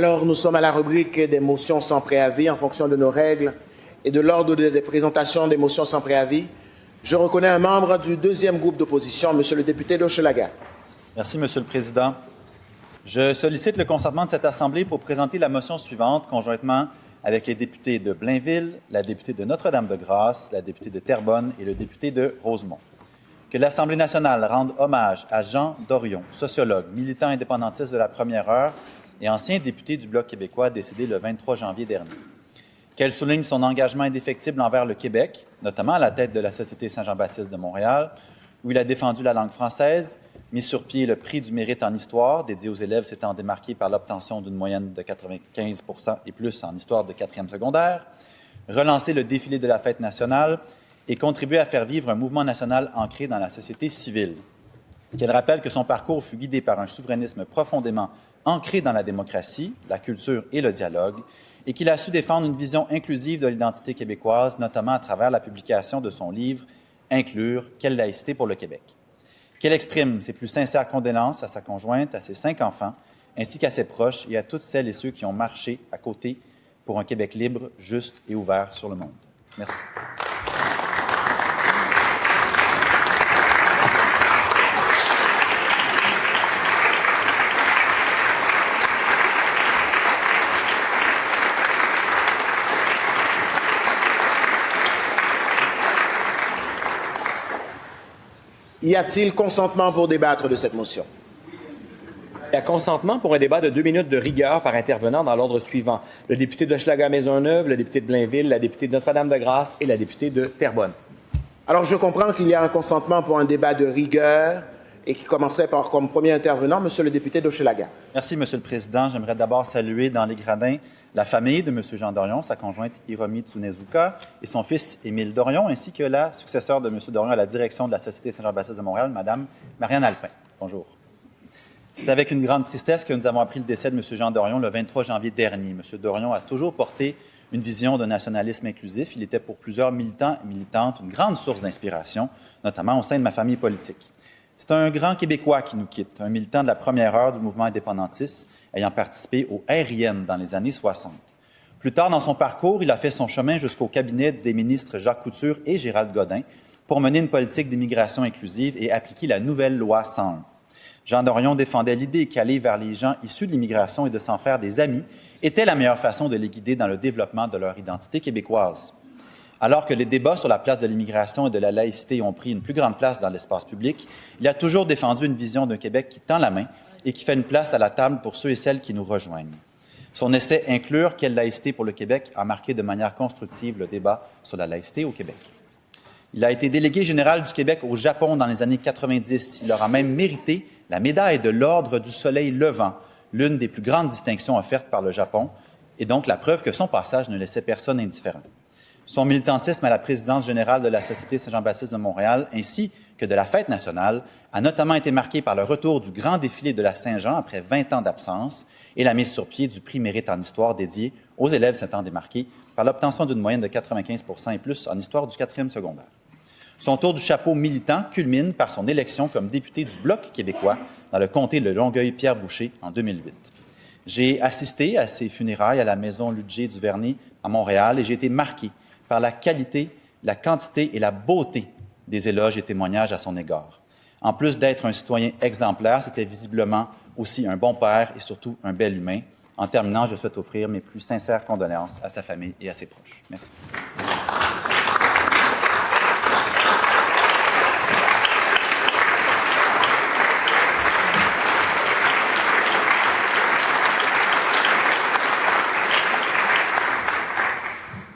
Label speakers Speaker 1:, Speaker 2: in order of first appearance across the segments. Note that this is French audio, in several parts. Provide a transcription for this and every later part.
Speaker 1: Alors, nous sommes à la rubrique des motions sans préavis en fonction de nos règles et de l'ordre des présentations des motions sans préavis. Je reconnais un membre du deuxième groupe d'opposition, Monsieur le député d'Hochelaga.
Speaker 2: Merci, Monsieur le Président. Je sollicite le consentement de cette Assemblée pour présenter la motion suivante, conjointement avec les députés de Blainville, la députée de Notre-Dame-de-Grâce, la députée de Terrebonne et le député de Rosemont. Que l'Assemblée nationale rende hommage à Jean Dorion, sociologue, militant indépendantiste de la première heure et ancien député du Bloc québécois décédé le 23 janvier dernier. Qu'elle souligne son engagement indéfectible envers le Québec, notamment à la tête de la Société Saint-Jean-Baptiste de Montréal, où il a défendu la langue française, mis sur pied le prix du mérite en histoire, dédié aux élèves s'étant démarqués par l'obtention d'une moyenne de 95 % et plus en histoire de 4e secondaire, relancé le défilé de la fête nationale et contribué à faire vivre un mouvement national ancré dans la société civile. Qu'elle rappelle que son parcours fut guidé par un souverainisme profondément ancré dans la démocratie, la culture et le dialogue, et qu'il a su défendre une vision inclusive de l'identité québécoise, notamment à travers la publication de son livre « Inclure, quelle laïcité pour le Québec ». Qu'elle exprime ses plus sincères condoléances à sa conjointe, à ses 5 enfants, ainsi qu'à ses proches et à toutes celles et ceux qui ont marché à côté pour un Québec libre, juste et ouvert sur le monde. Merci.
Speaker 1: Y a-t-il consentement pour débattre de cette motion?
Speaker 3: Il y a consentement pour un débat de 2 minutes de rigueur par intervenant dans l'ordre suivant. Le député d'Hochelaga-Maisonneuve, le député de Blainville, la députée de Notre-Dame-de-Grâce et la députée de Terrebonne.
Speaker 1: Alors, je comprends qu'il y a un consentement pour un débat de rigueur et qui commencerait par comme premier intervenant, Monsieur le député d'Hochelaga.
Speaker 2: Merci, Monsieur le Président. J'aimerais d'abord saluer dans les gradins la famille de M. Jean Dorion, sa conjointe Hiromi Tsunezuka et son fils Émile Dorion, ainsi que la successeure de M. Dorion à la direction de la Société Saint-Jean-Baptiste de Montréal, Mme Marianne Alpin. Bonjour. C'est avec une grande tristesse que nous avons appris le décès de M. Jean Dorion le 23 janvier dernier. M. Dorion a toujours porté une vision de nationalisme inclusif. Il était pour plusieurs militants et militantes une grande source d'inspiration, notamment au sein de ma famille politique. C'est un grand Québécois qui nous quitte, un militant de la première heure du mouvement indépendantiste, ayant participé au RIN dans les années 60. Plus tard dans son parcours, il a fait son chemin jusqu'au cabinet des ministres Jacques Couture et Gérald Godin pour mener une politique d'immigration inclusive et appliquer la nouvelle loi 101. Jean Dorion défendait l'idée qu'aller vers les gens issus de l'immigration et de s'en faire des amis était la meilleure façon de les guider dans le développement de leur identité québécoise. Alors que les débats sur la place de l'immigration et de la laïcité ont pris une plus grande place dans l'espace public, il a toujours défendu une vision d'un Québec qui tend la main et qui fait une place à la table pour ceux et celles qui nous rejoignent. Son essai « Inclure, quelle laïcité pour le Québec » a marqué de manière constructive le débat sur la laïcité au Québec. Il a été délégué général du Québec au Japon dans les années 90. Il aura même mérité la médaille de l'Ordre du Soleil levant, l'une des plus grandes distinctions offertes par le Japon, et donc la preuve que son passage ne laissait personne indifférent. Son militantisme à la présidence générale de la Société Saint-Jean-Baptiste de Montréal, ainsi que de la Fête nationale, a notamment été marqué par le retour du grand défilé de la Saint-Jean après 20 ans d'absence et la mise sur pied du prix Mérite en histoire dédié aux élèves s'étant démarqués par l'obtention d'une moyenne de 95 % et plus en histoire du 4e secondaire. Son tour du chapeau militant culmine par son élection comme député du Bloc québécois dans le comté de Longueuil-Pierre-Boucher en 2008. J'ai assisté à ses funérailles à la maison Ludger du Vernet à Montréal et j'ai été marqué par la qualité, la quantité et la beauté des éloges et témoignages à son égard. En plus d'être un citoyen exemplaire, c'était visiblement aussi un bon père et surtout un bel humain. En terminant, je souhaite offrir mes plus sincères condoléances à sa famille et à ses proches. Merci.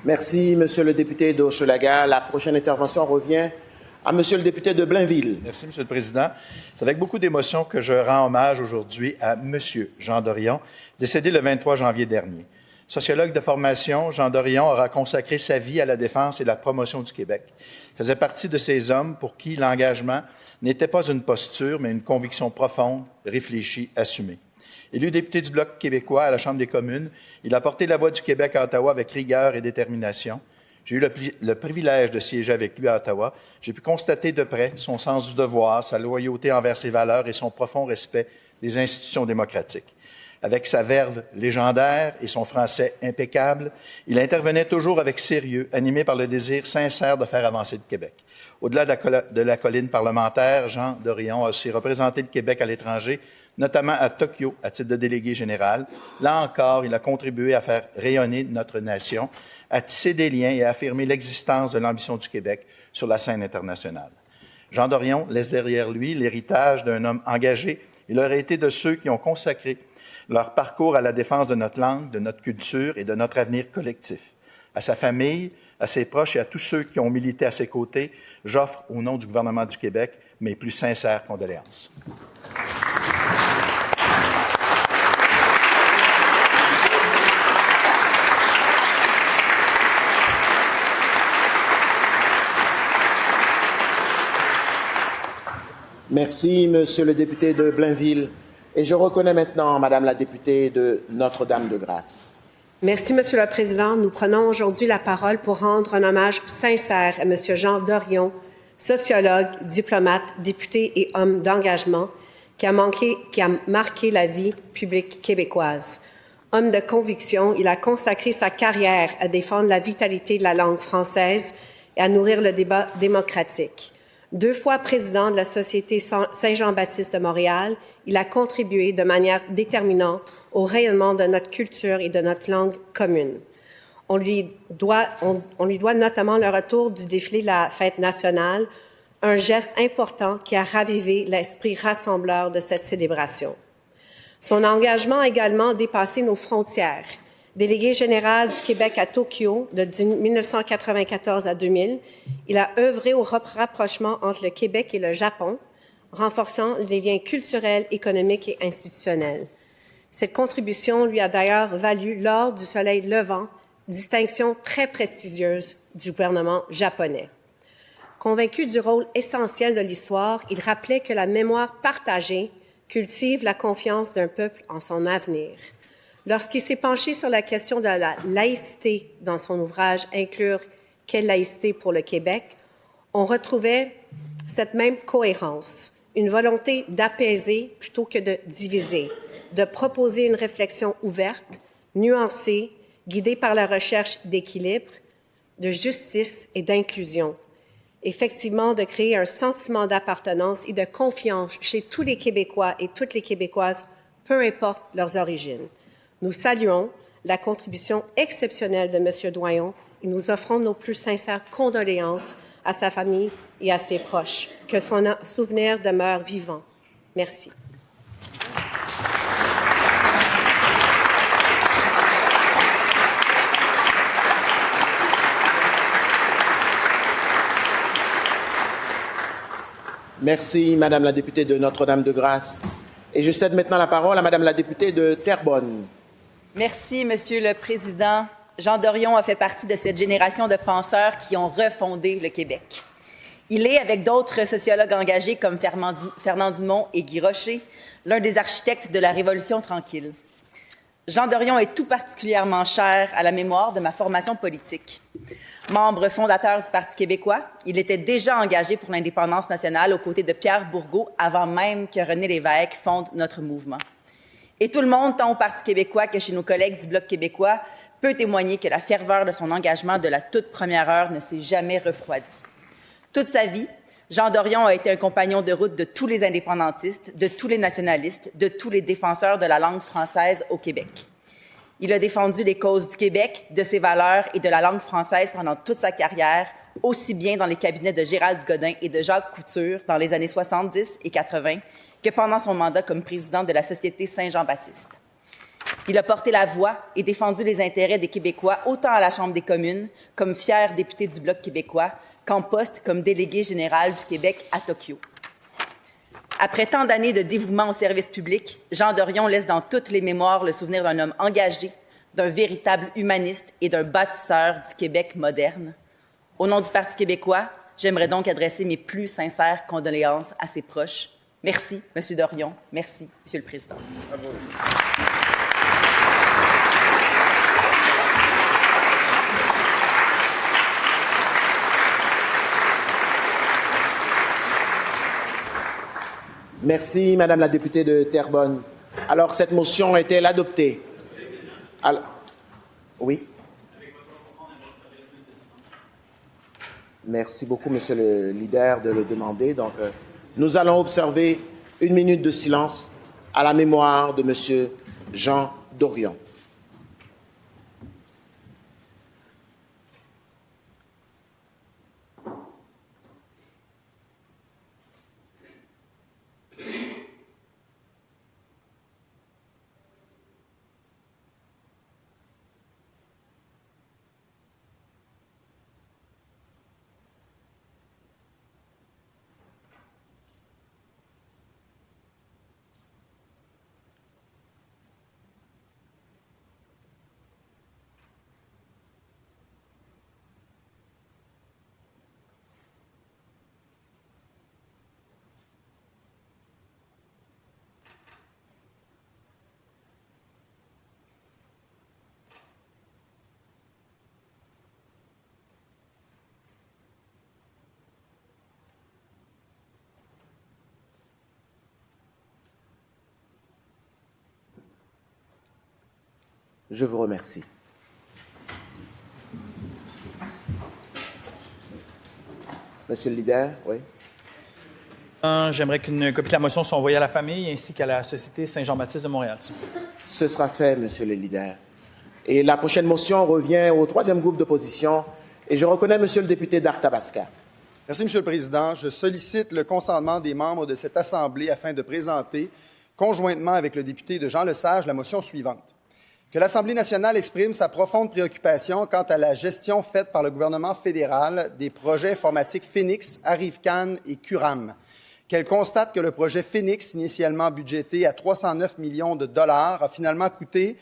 Speaker 1: Merci, Monsieur le député d'Hochelaga. La prochaine intervention revient à Monsieur le député de Blainville.
Speaker 4: Merci, Monsieur le Président. C'est avec beaucoup d'émotion que je rends hommage aujourd'hui à Monsieur Jean Dorion, décédé le 23 janvier dernier. Sociologue de formation, Jean Dorion aura consacré sa vie à la défense et la promotion du Québec. Il faisait partie de ces hommes pour qui l'engagement n'était pas une posture, mais une conviction profonde, réfléchie, assumée. Élu député du Bloc québécois à la Chambre des communes, il a porté la voix du Québec à Ottawa avec rigueur et détermination. J'ai eu le privilège de siéger avec lui à Ottawa. J'ai pu constater de près son sens du devoir, sa loyauté envers ses valeurs et son profond respect des institutions démocratiques. Avec sa verve légendaire et son français impeccable, il intervenait toujours avec sérieux, animé par le désir sincère de faire avancer le Québec. Au-delà de la colline parlementaire, Jean Dorion a aussi représenté le Québec à l'étranger, notamment à Tokyo, à titre de délégué général. Là encore, il a contribué à faire rayonner notre nation, à tisser des liens et à affirmer l'existence de l'ambition du Québec sur la scène internationale. Jean Dorion laisse derrière lui l'héritage d'un homme engagé. Il aurait été de ceux qui ont consacré leur parcours à la défense de notre langue, de notre culture et de notre avenir collectif. À sa famille, à ses proches et à tous ceux qui ont milité à ses côtés, j'offre au nom du gouvernement du Québec mes plus sincères condoléances.
Speaker 1: Merci, Monsieur le député de Blainville. Et je reconnais maintenant Madame la députée de Notre-Dame-de-Grâce.
Speaker 5: Merci, Monsieur le Président. Nous prenons aujourd'hui la parole pour rendre un hommage sincère à Monsieur Jean Dorion, sociologue, diplomate, député et homme d'engagement, qui a marqué la vie publique québécoise. Homme de conviction, il a consacré sa carrière à défendre la vitalité de la langue française et à nourrir le débat démocratique. 2 fois président de la Société Saint-Jean-Baptiste de Montréal, il a contribué de manière déterminante au rayonnement de notre culture et de notre langue commune. On lui doit notamment le retour du défilé de la Fête nationale, un geste important qui a ravivé l'esprit rassembleur de cette célébration. Son engagement a également dépassé nos frontières. Délégué général du Québec à Tokyo de 1994 à 2000, il a œuvré au rapprochement entre le Québec et le Japon, renforçant les liens culturels, économiques et institutionnels. Cette contribution lui a d'ailleurs valu l'Ordre du Soleil levant, distinction très prestigieuse du gouvernement japonais. Convaincu du rôle essentiel de l'histoire, il rappelait que la mémoire partagée cultive la confiance d'un peuple en son avenir. Lorsqu'il s'est penché sur la question de la laïcité dans son ouvrage « Inclure quelle laïcité pour le Québec », on retrouvait cette même cohérence, une volonté d'apaiser plutôt que de diviser, de proposer une réflexion ouverte, nuancée, guidée par la recherche d'équilibre, de justice et d'inclusion. Effectivement, de créer un sentiment d'appartenance et de confiance chez tous les Québécois et toutes les Québécoises, peu importe leurs origines. Nous saluons la contribution exceptionnelle de M. Doyon et nous offrons nos plus sincères condoléances à sa famille et à ses proches. Que son souvenir demeure vivant. Merci.
Speaker 1: Merci, Madame la députée de Notre-Dame-de-Grâce. Et je cède maintenant la parole à Madame la députée de Terrebonne.
Speaker 6: Merci, Monsieur le Président. Jean Dorion a fait partie de cette génération de penseurs qui ont refondé le Québec. Il est, avec d'autres sociologues engagés comme Fernand Dumont et Guy Rocher, l'un des architectes de la Révolution tranquille. Jean Dorion est tout particulièrement cher à la mémoire de ma formation politique. Membre fondateur du Parti québécois, il était déjà engagé pour l'indépendance nationale aux côtés de Pierre Bourgault avant même que René Lévesque fonde notre mouvement. Et tout le monde, tant au Parti québécois que chez nos collègues du Bloc québécois, peut témoigner que la ferveur de son engagement de la toute première heure ne s'est jamais refroidie. Toute sa vie, Jean Dorion a été un compagnon de route de tous les indépendantistes, de tous les nationalistes, de tous les défenseurs de la langue française au Québec. Il a défendu les causes du Québec, de ses valeurs et de la langue française pendant toute sa carrière, aussi bien dans les cabinets de Gérald Godin et de Jacques Couture dans les années 70 et 80 que pendant son mandat comme président de la Société Saint-Jean-Baptiste. Il a porté la voix et défendu les intérêts des Québécois autant à la Chambre des communes comme fier député du Bloc québécois qu'en poste comme délégué général du Québec à Tokyo. Après tant d'années de dévouement au service public, Jean Dorion laisse dans toutes les mémoires le souvenir d'un homme engagé, d'un véritable humaniste et d'un bâtisseur du Québec moderne. Au nom du Parti québécois, j'aimerais donc adresser mes plus sincères condoléances à ses proches. Merci, M. Dorion. Merci, M. le Président. Bravo.
Speaker 1: Merci, Madame la députée de Terrebonne. Alors, cette motion est-elle adoptée? Oui. Merci beaucoup, Monsieur le leader, de le demander. Donc, nous allons observer 1 minute de silence à la mémoire de Monsieur Jean Dorion. Je vous remercie. Monsieur le leader, oui.
Speaker 7: J'aimerais qu'une copie de la motion soit envoyée à la famille ainsi qu'à la Société Saint-Jean-Baptiste de Montréal.
Speaker 1: Ce sera fait, Monsieur le leader. Et la prochaine motion revient au 3e groupe d'opposition. Et je reconnais Monsieur le député d'Arthabasca.
Speaker 8: Merci, Monsieur le Président. Je sollicite le consentement des membres de cette Assemblée afin de présenter, conjointement avec le député de Jean Lesage, la motion suivante. Que l'Assemblée nationale exprime sa profonde préoccupation quant à la gestion faite par le gouvernement fédéral des projets informatiques Phoenix, Arrivcan et Curam. Qu'elle constate que le projet Phoenix, initialement budgété à 309 millions de dollars, a finalement coûté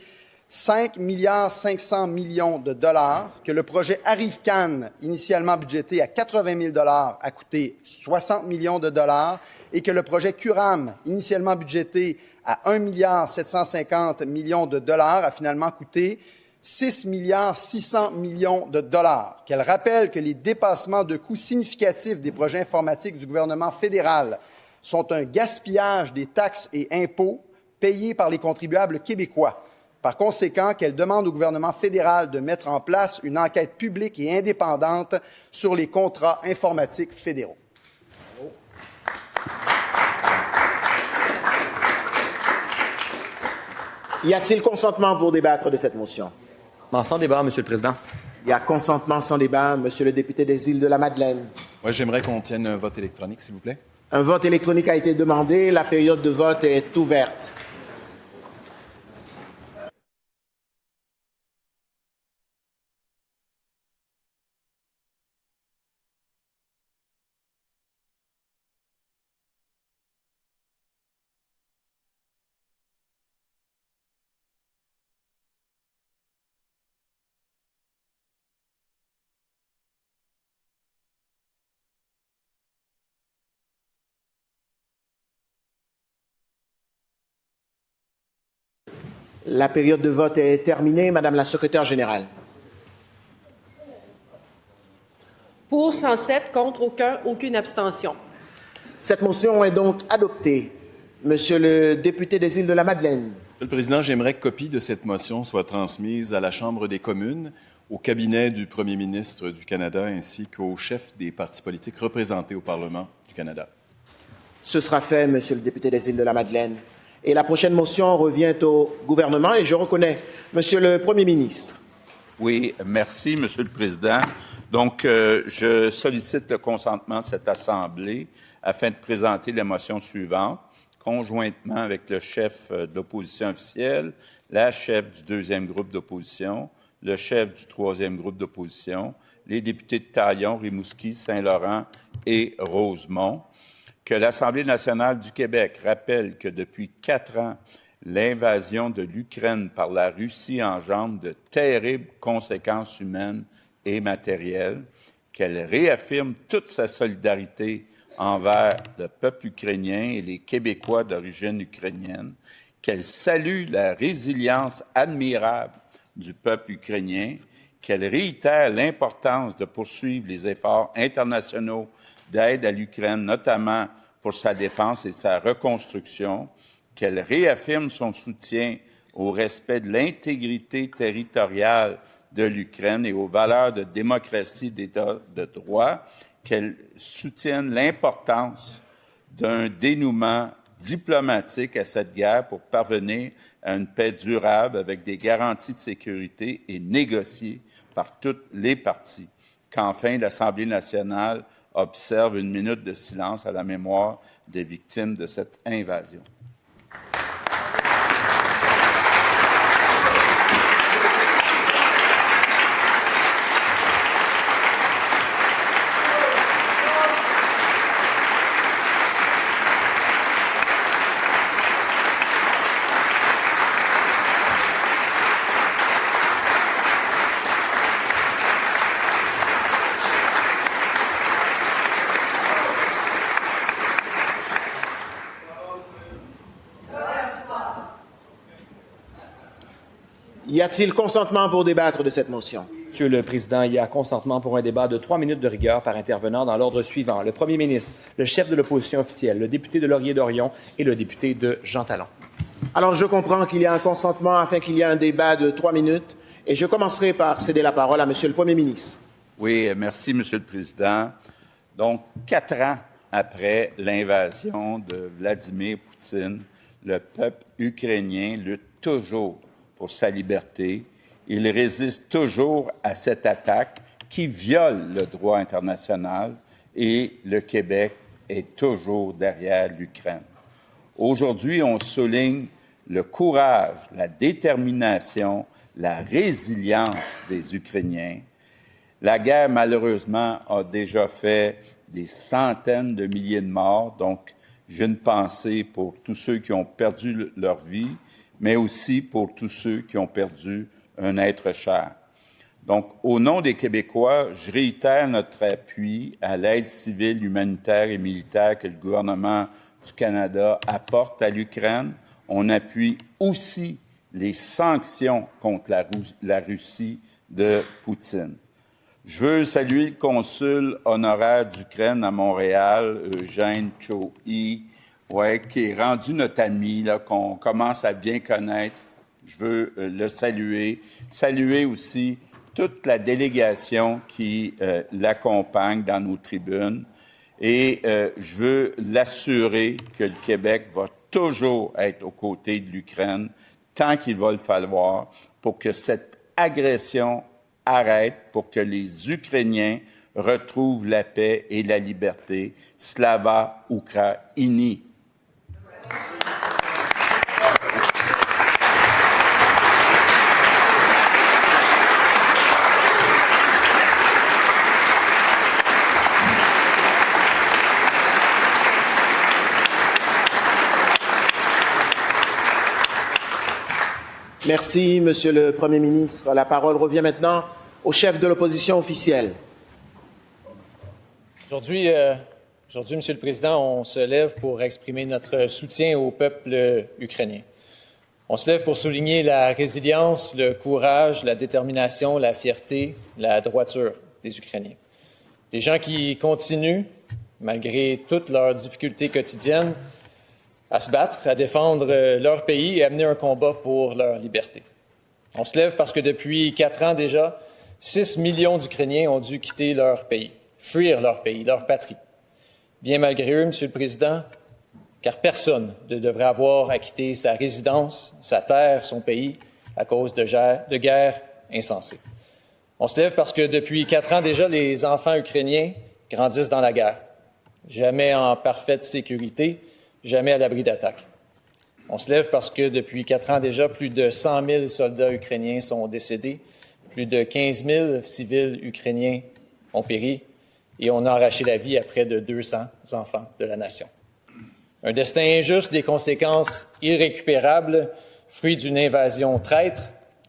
Speaker 8: 5,5 milliards de dollars, que le projet Arrivcan, initialement budgété à 80 000 dollars, a coûté 60 millions de dollars, et que le projet Curam, initialement budgété à 1,750 milliard de dollars, a finalement coûté 6,6 milliards de dollars. Qu'elle rappelle que les dépassements de coûts significatifs des projets informatiques du gouvernement fédéral sont un gaspillage des taxes et impôts payés par les contribuables québécois. Par conséquent, qu'elle demande au gouvernement fédéral de mettre en place une enquête publique et indépendante sur les contrats informatiques fédéraux.
Speaker 1: Y a-t-il consentement pour débattre de cette motion?
Speaker 3: Sans débat, Monsieur le Président.
Speaker 1: Il y a consentement sans débat. Monsieur le député des Îles-de-la-Madeleine.
Speaker 9: Oui, j'aimerais qu'on tienne un vote électronique, s'il vous plaît.
Speaker 1: Un vote électronique a été demandé. La période de vote est ouverte. La période de vote est terminée. Madame la secrétaire générale.
Speaker 5: Pour 107, contre aucun, aucune abstention.
Speaker 1: Cette motion est donc adoptée. Monsieur le député des Îles-de-la-Madeleine.
Speaker 9: Monsieur le Président, j'aimerais que copie de cette motion soit transmise à la Chambre des communes, au cabinet du Premier ministre du Canada ainsi qu'aux chefs des partis politiques représentés au Parlement du Canada.
Speaker 1: Ce sera fait, Monsieur le député des Îles-de-la-Madeleine. Et la prochaine motion revient au gouvernement et je reconnais Monsieur le Premier ministre.
Speaker 10: Oui, merci, Monsieur le Président. Donc, je sollicite le consentement de cette Assemblée afin de présenter la motion suivante, conjointement avec le chef de l'opposition officielle, la chef du 2e groupe d'opposition, le chef du 3e groupe d'opposition, les députés de Taillon, Rimouski, Saint-Laurent et Rosemont, que l'Assemblée nationale du Québec rappelle que depuis 4 ans, l'invasion de l'Ukraine par la Russie engendre de terribles conséquences humaines et matérielles, qu'elle réaffirme toute sa solidarité envers le peuple ukrainien et les Québécois d'origine ukrainienne, qu'elle salue la résilience admirable du peuple ukrainien, qu'elle réitère l'importance de poursuivre les efforts internationaux d'aide à l'Ukraine, notamment pour sa défense et sa reconstruction, qu'elle réaffirme son soutien au respect de l'intégrité territoriale de l'Ukraine et aux valeurs de démocratie, d'État de droit, qu'elle soutienne l'importance d'un dénouement diplomatique à cette guerre pour parvenir à une paix durable avec des garanties de sécurité et négociée par toutes les parties. Qu'enfin, l'Assemblée nationale observe une minute de silence à la mémoire des victimes de cette invasion.
Speaker 1: Y a-t-il consentement pour débattre de cette motion?
Speaker 3: Monsieur le Président, il y a consentement pour un débat de 3 minutes de rigueur par intervenant dans l'ordre suivant. Le premier ministre, le chef de l'opposition officielle, le député de Laurier-Dorion et le député de Jean Talon.
Speaker 1: Alors, je comprends qu'il y a un consentement afin qu'il y ait un débat de 3 minutes et je commencerai par céder la parole à Monsieur le Premier ministre.
Speaker 10: Oui, merci, Monsieur le Président. Donc, 4 ans après l'invasion de Vladimir Poutine, le peuple ukrainien lutte toujours pour sa liberté. Il résiste toujours à cette attaque qui viole le droit international et le Québec est toujours derrière l'Ukraine. Aujourd'hui, on souligne le courage, la détermination, la résilience des Ukrainiens. La guerre, malheureusement, a déjà fait des centaines de milliers de morts, donc j'ai une pensée pour tous ceux qui ont perdu leur vie, mais aussi pour tous ceux qui ont perdu un être cher. Donc, au nom des Québécois, je réitère notre appui à l'aide civile, humanitaire et militaire que le gouvernement du Canada apporte à l'Ukraine. On appuie aussi les sanctions contre la Russie de Poutine. Je veux saluer le consul honoraire d'Ukraine à Montréal, Eugène Chouhi, qui est rendu notre ami, qu'on commence à bien connaître. Je veux le saluer. Saluer aussi toute la délégation qui l'accompagne dans nos tribunes. Et je veux l'assurer que le Québec va toujours être aux côtés de l'Ukraine tant qu'il va le falloir pour que cette agression arrête, pour que les Ukrainiens retrouvent la paix et la liberté. Slava Ukraini.
Speaker 1: Merci, Monsieur le Premier ministre. La parole revient maintenant au chef de l'opposition officielle.
Speaker 11: Aujourd'hui, Monsieur le Président, on se lève pour exprimer notre soutien au peuple ukrainien. On se lève pour souligner la résilience, le courage, la détermination, la fierté, la droiture des Ukrainiens. Des gens qui continuent, malgré toutes leurs difficultés quotidiennes, à se battre, à défendre leur pays et à mener un combat pour leur liberté. On se lève parce que depuis 4 ans déjà, 6 millions d'Ukrainiens ont dû quitter leur pays, fuir leur pays, leur patrie. Bien malgré eux, Monsieur le Président, car personne ne devrait avoir à quitter sa résidence, sa terre, son pays, à cause de guerres insensées. On se lève parce que depuis 4 ans déjà, les enfants ukrainiens grandissent dans la guerre, jamais en parfaite sécurité, jamais à l'abri d'attaques. On se lève parce que depuis 4 ans déjà, plus de 100 000 soldats ukrainiens sont décédés, plus de 15 000 civils ukrainiens ont péri et on a arraché la vie à près de 200 enfants de la nation. Un destin injuste, des conséquences irrécupérables, fruit d'une invasion traître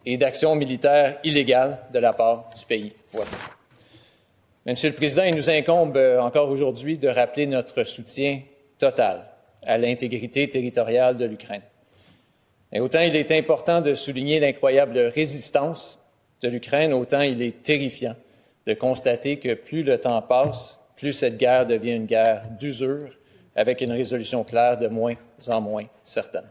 Speaker 11: et d'actions militaires illégales de la part du pays voisin. Mais, Monsieur le Président, il nous incombe encore aujourd'hui de rappeler notre soutien total à l'intégrité territoriale de l'Ukraine. Et autant il est important de souligner l'incroyable résistance de l'Ukraine, autant il est terrifiant de constater que plus le temps passe, plus cette guerre devient une guerre d'usure, avec une résolution claire de moins en moins certaine.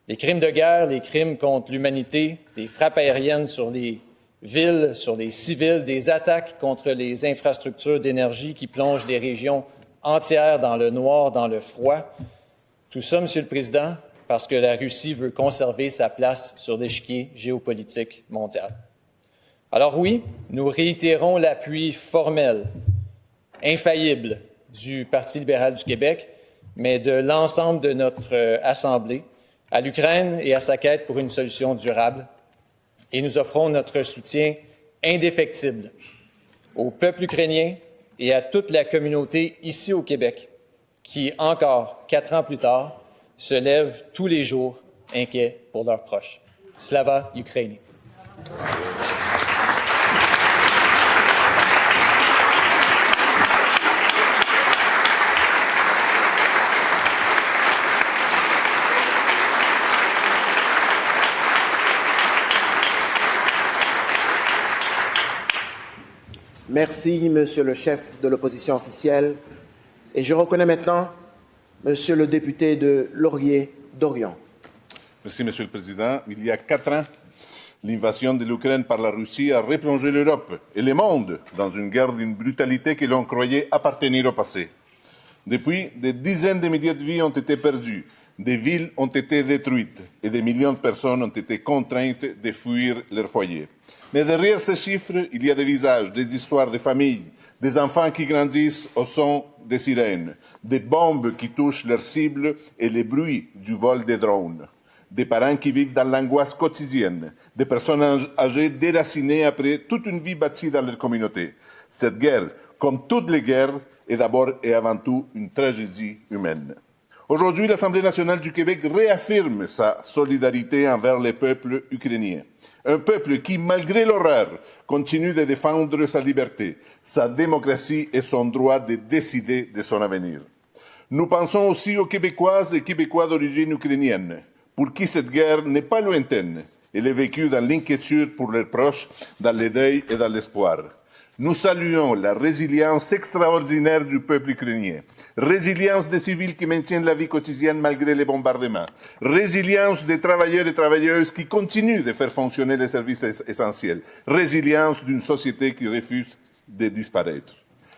Speaker 11: Les crimes de guerre, les crimes contre l'humanité, des frappes aériennes sur les villes, sur les civils, des attaques contre les infrastructures d'énergie qui plongent des régions entières dans le noir, dans le froid. Tout ça, Monsieur le Président, parce que la Russie veut conserver sa place sur l'échiquier géopolitique mondial. Alors oui, nous réitérons l'appui formel, infaillible du Parti libéral du Québec, mais de l'ensemble de notre Assemblée à l'Ukraine et à sa quête pour une solution durable. Et nous offrons notre soutien indéfectible au peuple ukrainien et à toute la communauté ici au Québec qui, encore 4 ans plus tard, se lèvent tous les jours inquiets pour leurs proches. Slava Ukraini.
Speaker 1: Merci, Monsieur le chef de l'opposition officielle. Et je reconnais maintenant Monsieur le député de Laurier-Dorion.
Speaker 12: Merci, Monsieur le Président. Il y a 4 ans, l'invasion de l'Ukraine par la Russie a replongé l'Europe et le monde dans une guerre d'une brutalité que l'on croyait appartenir au passé. Depuis, des dizaines de milliers de vies ont été perdues, des villes ont été détruites et des millions de personnes ont été contraintes de fuir leur foyer. Mais derrière ces chiffres, il y a des visages, des histoires de familles, des enfants qui grandissent au son des sirènes, des bombes qui touchent leurs cibles et les bruits du vol des drones, des parents qui vivent dans l'angoisse quotidienne, des personnes âgées déracinées après toute une vie bâtie dans leur communauté. Cette guerre, comme toutes les guerres, est d'abord et avant tout une tragédie humaine. Aujourd'hui, l'Assemblée nationale du Québec réaffirme sa solidarité envers le peuple ukrainien. Un peuple qui, malgré l'horreur, continue de défendre sa liberté, sa démocratie et son droit de décider de son avenir. Nous pensons aussi aux Québécoises et Québécois d'origine ukrainienne, pour qui cette guerre n'est pas lointaine. Elle est vécue dans l'inquiétude pour leurs proches, dans le deuil et dans l'espoir. Nous saluons la résilience extraordinaire du peuple ukrainien, résilience des civils qui maintiennent la vie quotidienne malgré les bombardements, résilience des travailleurs et travailleuses qui continuent de faire fonctionner les services essentiels, résilience d'une société qui refuse de disparaître.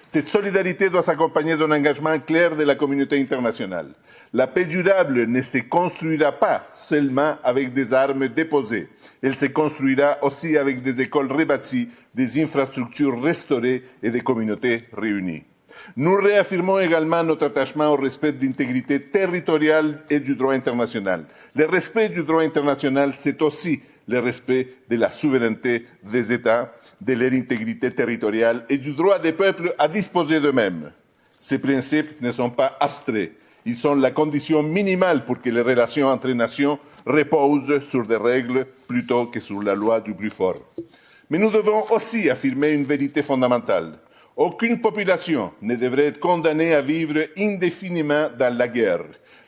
Speaker 12: Cette solidarité doit s'accompagner d'un engagement clair de la communauté internationale. La paix durable ne se construira pas seulement avec des armes déposées. Elle se construira aussi avec des écoles rebâties, des infrastructures restaurées et des communautés réunies. Nous réaffirmons également notre attachement au respect de l'intégrité territoriale et du droit international. Le respect du droit international, c'est aussi le respect de la souveraineté des États, de leur intégrité territoriale et du droit des peuples à disposer d'eux-mêmes. Ces principes ne sont pas abstraits. Ils sont la condition minimale pour que les relations entre nations reposent sur des règles plutôt que sur la loi du plus fort. Mais nous devons aussi affirmer une vérité fondamentale. Aucune population ne devrait être condamnée à vivre indéfiniment dans la guerre.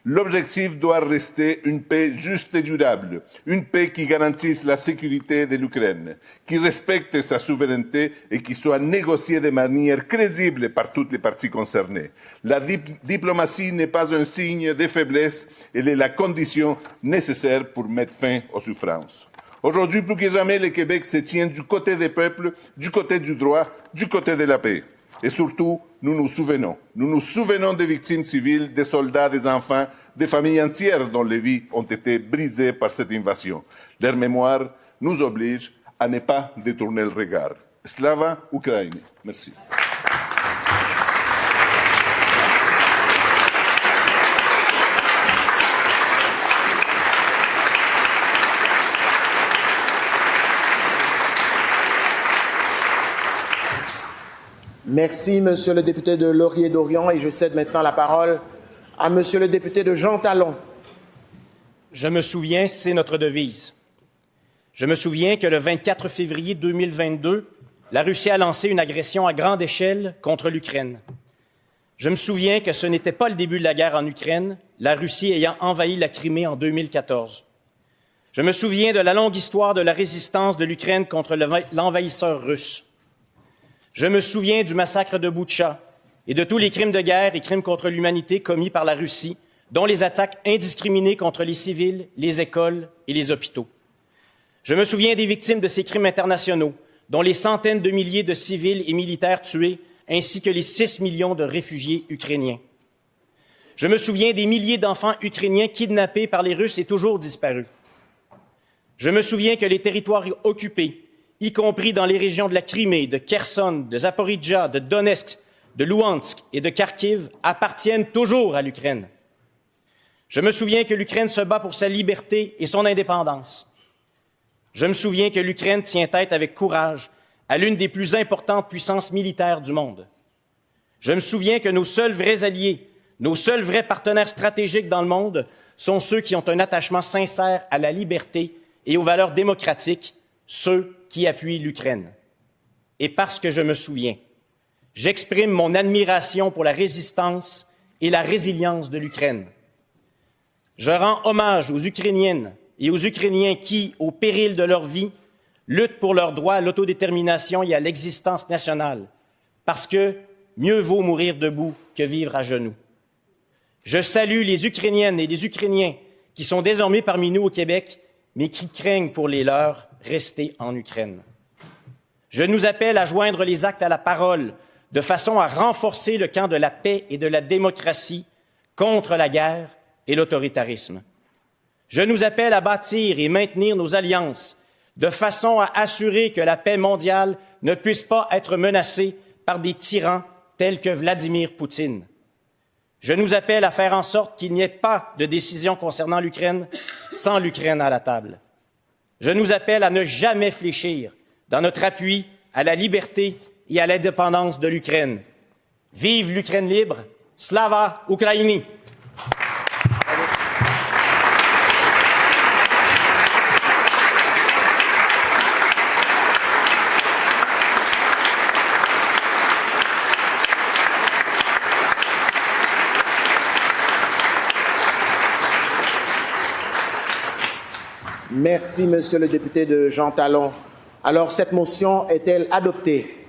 Speaker 12: L'objectif doit rester une paix juste et durable, une paix qui garantisse la sécurité de l'Ukraine, qui respecte sa souveraineté et qui soit négociée de manière crédible par toutes les parties concernées. La diplomatie n'est pas un signe de faiblesse, elle est la condition nécessaire pour mettre fin aux souffrances. Aujourd'hui, plus que jamais, le Québec se tient du côté des peuples, du côté du droit, du côté de la paix. Et surtout, nous nous souvenons des victimes civiles, des soldats, des enfants, des familles entières dont les vies ont été brisées par cette invasion. Leur mémoire nous oblige à ne pas détourner le regard. Slava Ukraini. Merci.
Speaker 1: Merci, Monsieur le député de Laurier-Dorion, et je cède maintenant la parole à Monsieur le député de Jean Talon.
Speaker 13: Je me souviens, c'est notre devise. Je me souviens que le 24 février 2022, la Russie a lancé une agression à grande échelle contre l'Ukraine. Je me souviens que ce n'était pas le début de la guerre en Ukraine, la Russie ayant envahi la Crimée en 2014. Je me souviens de la longue histoire de la résistance de l'Ukraine contre l'envahisseur russe. Je me souviens du massacre de Boutcha et de tous les crimes de guerre et crimes contre l'humanité commis par la Russie dont les attaques indiscriminées contre les civils, les écoles et les hôpitaux. Je me souviens des victimes de ces crimes internationaux, dont les centaines de milliers de civils et militaires tués, ainsi que les 6 millions de réfugiés ukrainiens. Je me souviens des milliers d'enfants ukrainiens kidnappés par les Russes et toujours disparus. Je me souviens que les territoires occupés, y compris dans les régions de la Crimée, de Kherson, de Zaporijjia, de Donetsk, de Louhansk et de Kharkiv, appartiennent toujours à l'Ukraine. Je me souviens que l'Ukraine se bat pour sa liberté et son indépendance. Je me souviens que l'Ukraine tient tête avec courage à l'une des plus importantes puissances militaires du monde. Je me souviens que nos seuls vrais alliés, nos seuls vrais partenaires stratégiques dans le monde sont ceux qui ont un attachement sincère à la liberté et aux valeurs démocratiques, ceux qui appuient l'Ukraine. Et parce que je me souviens, j'exprime mon admiration pour la résistance et la résilience de l'Ukraine. Je rends hommage aux Ukrainiennes et aux Ukrainiens qui, au péril de leur vie, luttent pour leur droit à l'autodétermination et à l'existence nationale, parce que mieux vaut mourir debout que vivre à genoux. Je salue les Ukrainiennes et les Ukrainiens qui sont désormais parmi nous au Québec, mais qui craignent pour les leurs rester en Ukraine. Je nous appelle à joindre les actes à la parole de façon à renforcer le camp de la paix et de la démocratie contre la guerre et l'autoritarisme. Je nous appelle à bâtir et maintenir nos alliances de façon à assurer que la paix mondiale ne puisse pas être menacée par des tyrans tels que Vladimir Poutine. Je nous appelle à faire en sorte qu'il n'y ait pas de décision concernant l'Ukraine sans l'Ukraine à la table. Je nous appelle à ne jamais fléchir dans notre appui à la liberté et à l'indépendance de l'Ukraine. Vive l'Ukraine libre! Slava Ukraini!
Speaker 1: Merci, Monsieur le député de Jean Talon. Alors, cette motion est-elle adoptée?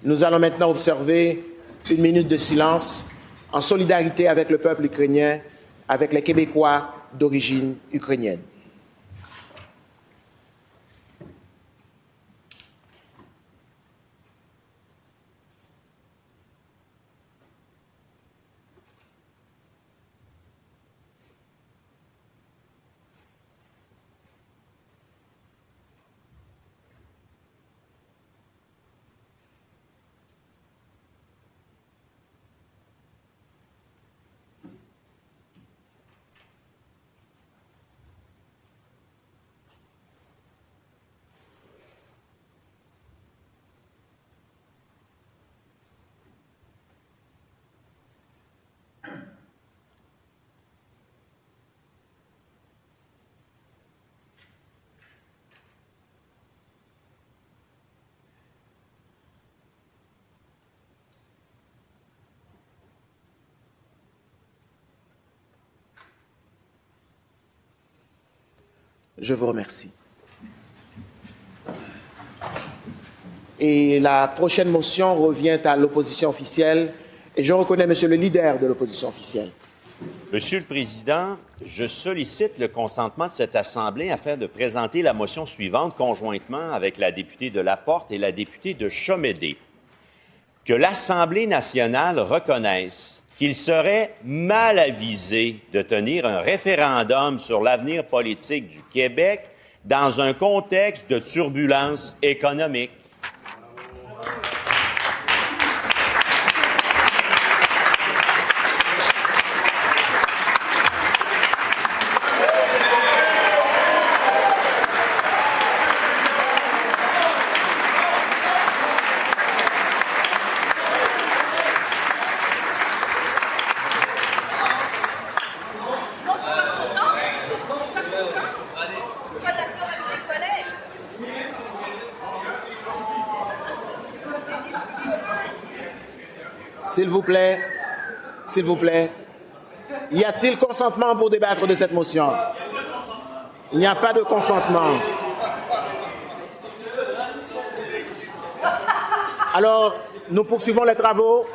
Speaker 1: Nous allons maintenant observer une minute de silence en solidarité avec le peuple ukrainien, avec les Québécois d'origine ukrainienne. Je vous remercie. Et la prochaine motion revient à l'opposition officielle. Et je reconnais Monsieur le leader de l'opposition officielle.
Speaker 14: Monsieur le Président, je sollicite le consentement de cette Assemblée afin de présenter la motion suivante conjointement avec la députée de Laporte et la députée de Chomédé. Que l'Assemblée nationale reconnaisse qu'il serait mal avisé de tenir un référendum sur l'avenir politique du Québec dans un contexte de turbulence économique.
Speaker 1: S'il vous plaît, y a-t-il consentement pour débattre de cette motion? Il n'y a pas de consentement. Alors, nous poursuivons les travaux.